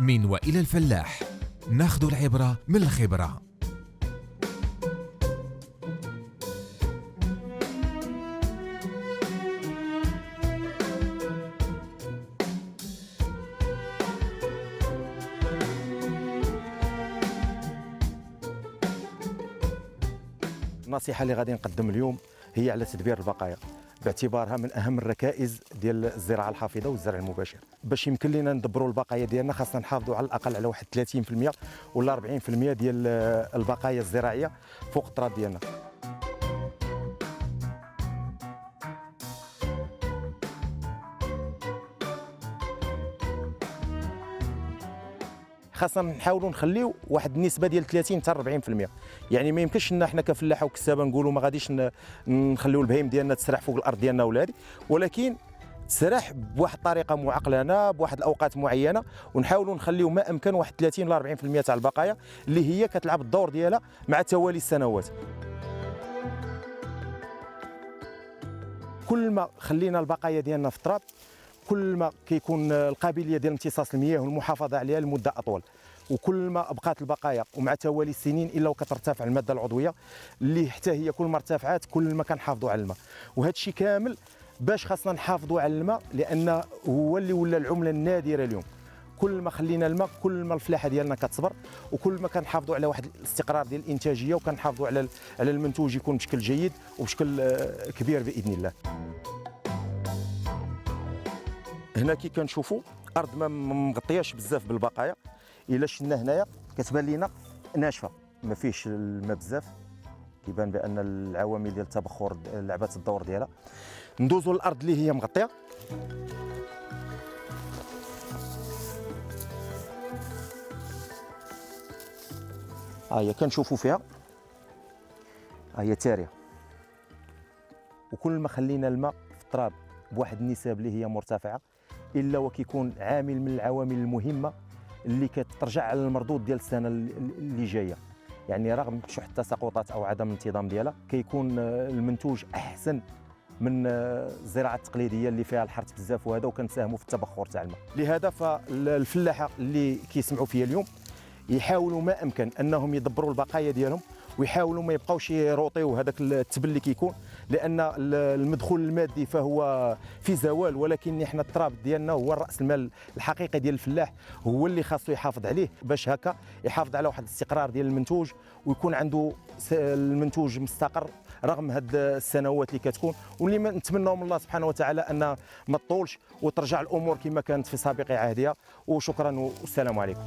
من وإلى الفلاح، ناخذ العبرة من الخبرة. النصيحة اللي غادي نقدم اليوم هي على تدبير البقايا، باعتبارها من أهم الركائز ديال الزراعة الحافظة والزرع المباشر. باش يمكن لنا ندبروا البقايا ديالنا خاصنا نحافظوا على الأقل على واحد 30% ولا 40% ديال البقايا الزراعية فوق التراب ديالنا. خاصنا نحاولوا نخليو واحد النسبه ديال 30 حتى 40%. يعني ما يمكنش لنا حنا كفلاحه وكسابه نقولوا ما غاديش نخليو البهيم ديالنا تسرح فوق الارض ديالنا ولا هذه، ولكن تسرح بواحد الطريقه معقلانه بواحد الاوقات معينه، ونحاولوا نخليو ما امكن واحد 30 ولا 40% تاع البقايا اللي هي كتلعب الدور ديالها مع توالي السنوات. كل ما خلينا البقايا ديالنا في التراب كل ما كيكون القابليه ديال امتصاص المياه والمحافظه عليها لمده اطول، وكل ما بقات البقايا ومع توالي السنين الا وكترتفع الماده العضويه اللي حتى هي كل ما ارتفعت كل ما كنحافظوا على الماء. وهذا الشيء كامل باش خاصنا نحافظوا على الماء، لان هو اللي ولا العمله النادره اليوم. كل ما خلينا الماء كل ما الفلاحه ديالنا كتصبر، وكل ما كنحافظوا على واحد الاستقرار ديال الانتاجيه، وكنحافظوا على المنتوج يكون بشكل جيد وبشكل كبير باذن الله. هنا كي كنشوفوا ارض ما مغطياش بزاف بالبقايا، الا شفنا هنايا كتبان لينا ناشفه ما فيهش الماء بزاف، كيبان بان العوامل ديال التبخر لعبات الدور ديالها. ندوزوا للارض اللي هي مغطيه. ها هي كنشوفوا فيها ها هي تاريه، وكل ما خلينا الماء في التراب بواحد النسب اللي هي مرتفعه الا وكيكون عامل من العوامل المهمه اللي كترجع على المردود ديال السنه اللي جايه. يعني رغم شح التساقطات او عدم الانتظام ديالها كيكون المنتوج احسن من الزراعه التقليديه اللي فيها الحرث بزاف وهذا، وكنساهموا في التبخر تاع الماء. لهذا فالفلاحه اللي كيسمعوا فيا اليوم يحاولوا ما امكن انهم يدبروا البقايا ديالهم، ويحاولوا ما يبقاوش يروطيو هذاك التبل اللي كيكون، لان المدخول المادي فهو في زوال، ولكن احنا التراب ديالنا هو راس المال الحقيقي ديال الفلاح، هو اللي خاصو يحافظ عليه باش هكا يحافظ على واحد الاستقرار ديال المنتوج، ويكون عنده المنتوج مستقر رغم هاد السنوات اللي كتكون، واللي نتمناو من الله سبحانه وتعالى ان ما تطولش وترجع الامور كما كانت في سابق عهدها. وشكرا والسلام عليكم.